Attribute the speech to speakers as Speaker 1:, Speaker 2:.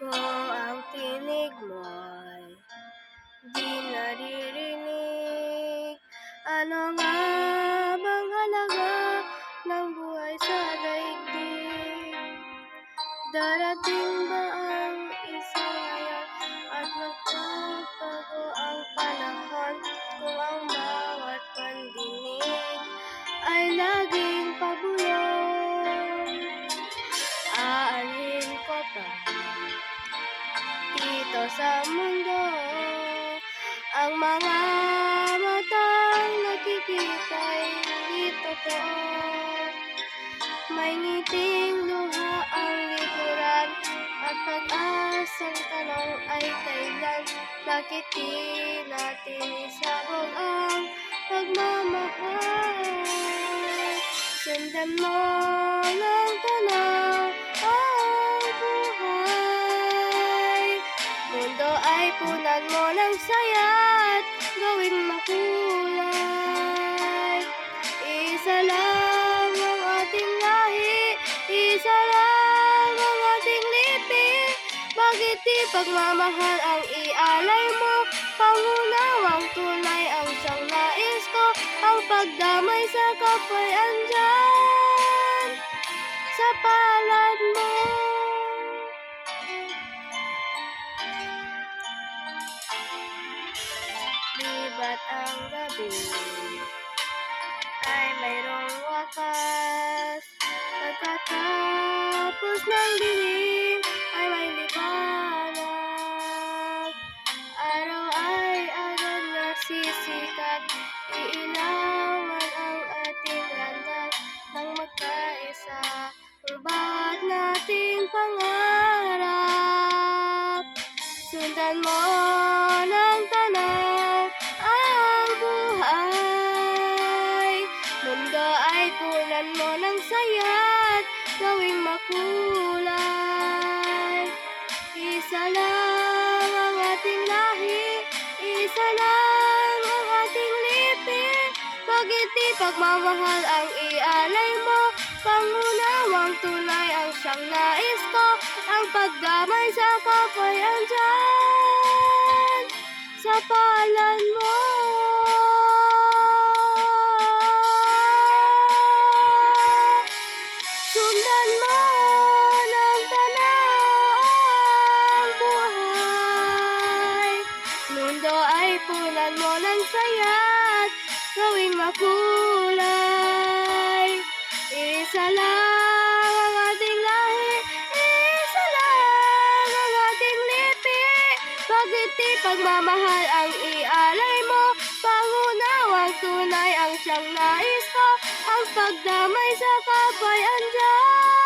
Speaker 1: Kung ang tinig mo'y di naririnig, ano nga bang halaga ng buhay sa daigdig? Darating ba ang isang ngayon at magbabago ang panahon kung ang bawat pandinig ay laging pabulong? Aanhin ko ba dito sa mundo ang mga matang nakikita'y di totoo? May ngiting luha ang likuran at pag-asang tanong ay kailan? Bakit di natin isabog ang pagmamahal? Sundan mo ng tanaw ang buhay. Mundo ay punan mo ng saya at gawing makulay. Isa lang ang ating lahi, isa lang ang ating lipi. Bakit di pagmamahal ang ialay mo? Pangunawang tunay ang siyang nais ko. Ang pagdamay sa kapwa'y andyan sa palad mo. Di ba't ang gabi ay mayroong wakas? Pagkatapos ng dilim ay may liwanag. Araw ay agad nagsisikat, iilawan ang ating landas nang magkaisa ang bawat nating pangarap. Sundan mo ng tanaw ang buhay. Mundo ay punan mo ng saya at gawing makulay. Isa lang ang ating lahi, isa lang ang ating lipi. Bakit di pagmamahal ang ialay mo? Pangunawang tunay ang siyang nais ko. Ang pagdamay sa kapwa'y andyan sa palad mo. Sundan mo ng tanaw ang buhay. Mundo ay punan mo ng saya at gawing makulay. Isa lang ang ating lahi, isa lang ang ating lipi. Bakit di pagmamahal ang ialay mo? Pangunawang tunay ang siyang nais ko. Ang pagdamay sa kapwa'y andyan